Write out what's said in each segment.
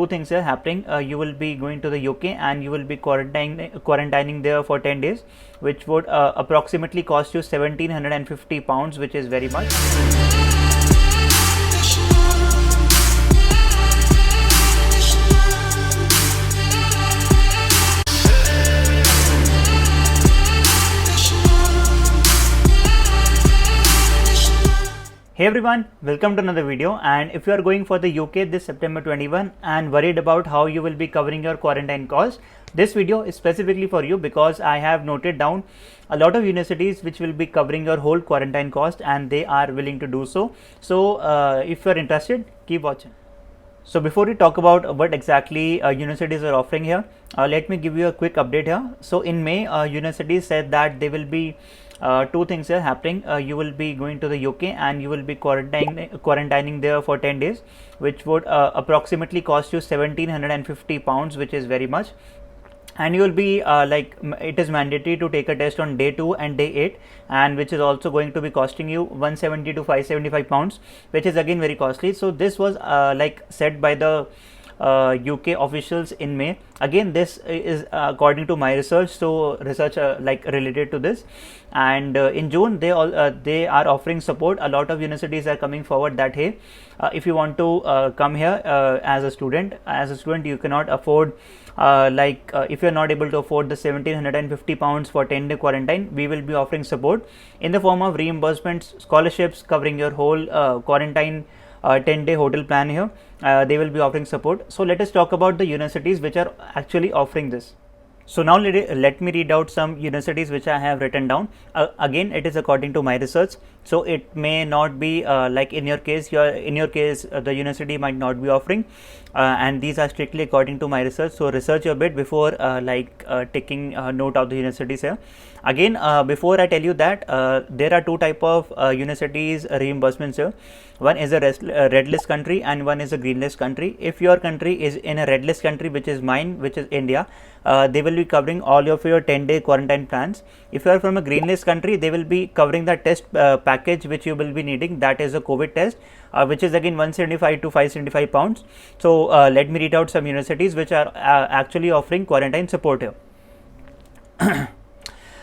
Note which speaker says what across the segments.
Speaker 1: Two things are happening. You will be going to the UK and you will be quarantining there for 10 days, which would approximately cost you £1,750, which is very much. Hey everyone, welcome to another video. And if you are going for the UK this September 21 and worried about how you will be covering your quarantine costs, this video is specifically for you because I have noted down a lot of universities which will be covering your whole quarantine cost and they are willing to do so. So if you are interested, keep watching. So before we talk about what exactly universities are offering here, let me give you a quick update here. So in May, universities said that they will be two things are happening. You will be going to the UK and you will be quarantining there for 10 days, which would approximately cost you £1,750, which is very much. And you will be it is mandatory to take a test on day 2 and day 8, and which is also going to be costing you 170 to 575 pounds, which is again very costly. So this was said by the UK officials in May. Again, this is according to my research, so research related to this. And in June they are offering support. A lot of universities are coming forward that hey, if you want to come here as a student you cannot afford if you're not able to afford the £1,750 for 10-day quarantine, we will be offering support in the form of reimbursements, scholarships covering your whole quarantine 10-day hotel plan here. They will be offering support. So let us talk about the universities which are actually offering this. So now let me read out some universities which I have written down. Again, it is according to my research, so it may not be in your case. The university might not be offering, and these are strictly according to my research. So research a bit before taking note of the universities here. Again, before I tell you that, there are two type of universities reimbursements here. One is a red list country and one is a green list country. If your country is in a red list country, which is mine, which is India, they will be covering all of your 10-day quarantine plans. If you are from a green list country, they will be covering the test package which you will be needing, that is a COVID test, which is again 175 to 575 pounds. So let me read out some universities which are actually offering quarantine support here.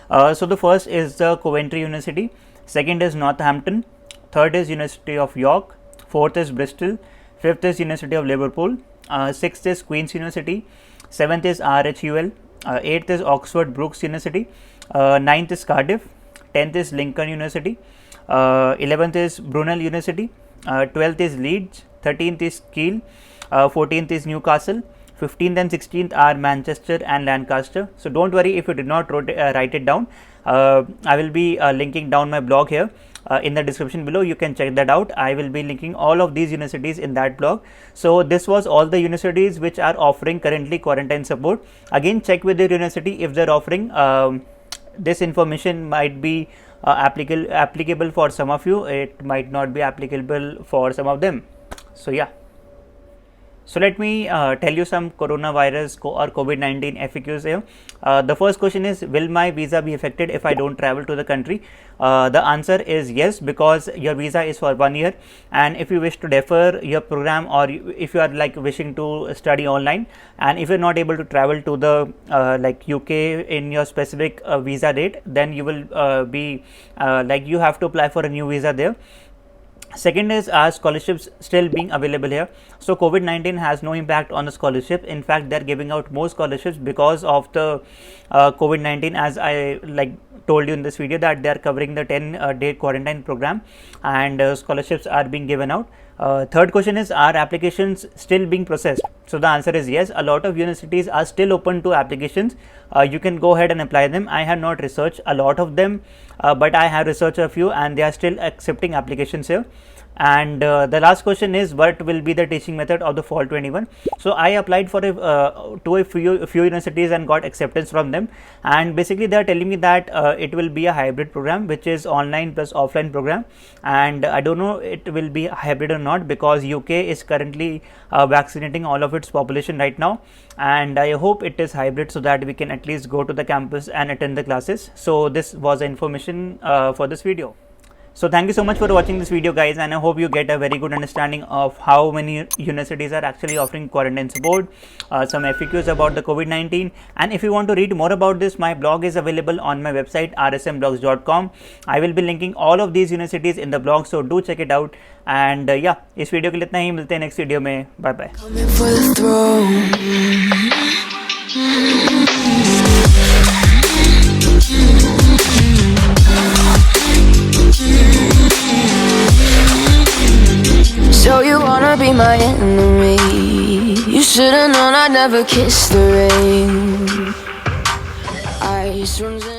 Speaker 1: So the first is the Coventry University, second is Northampton, third is University of York, fourth is Bristol, fifth is University of Liverpool, sixth is Queen's University, seventh is RHUL, eighth is Oxford Brookes University, ninth is Cardiff, 10th is Lincoln University, 11th is Brunel University, 12th is Leeds, 13th is Kiel, 14th is Newcastle, 15th and 16th are Manchester and Lancaster. So don't worry if you did not write it down. I will be linking down my blog here in the description below. You can check that out. I will be linking all of these universities in that blog. So this was all the universities which are offering currently quarantine support. Again, check with your university if they're offering. This information might be applicable for some of you. It might not be applicable for some of them. So yeah. So let me tell you some coronavirus or COVID-19 FAQs here. The first question is, will my visa be affected if I don't travel to the country? The answer is yes, because your visa is for 1 year, and if you wish to defer your program, or if you are wishing to study online, and if you're not able to travel to the UK in your specific visa date, then you will be you have to apply for a new visa there. Second is, are scholarships still being available here? So COVID-19 has no impact on the scholarship. In fact, they're giving out more scholarships because of the COVID-19, as I told you in this video, that they are covering the 10-day quarantine program, and scholarships are being given out. Third question is, are applications still being processed? So the answer is yes. A lot of universities are still open to applications. You can go ahead and apply them. I have not researched a lot of them, but I have researched a few, and they are still accepting applications here. And the last question is, what will be the teaching method of the fall 21? So I applied for to a few universities and got acceptance from them, and basically they are telling me that it will be a hybrid program, which is online plus offline program, and I don't know it will be hybrid or not, because UK is currently vaccinating all of its population right now, and I hope it is hybrid so that we can at least go to the campus and attend the classes. So this was the information for this video. So thank you so much for watching this video, guys, and I hope you get a very good understanding of how many universities are actually offering quarantine support, some FAQs about the COVID-19. And if you want to read more about this, my blog is available on my website rsmblogs.com. I will be linking all of these universities in the blog, so do check it out. And yeah, इस video के लिए इतना ही, मिलते हैं next video में. Bye bye.
Speaker 2: So you wanna be my enemy? You should've known I'd never kiss the rain. Ice runs in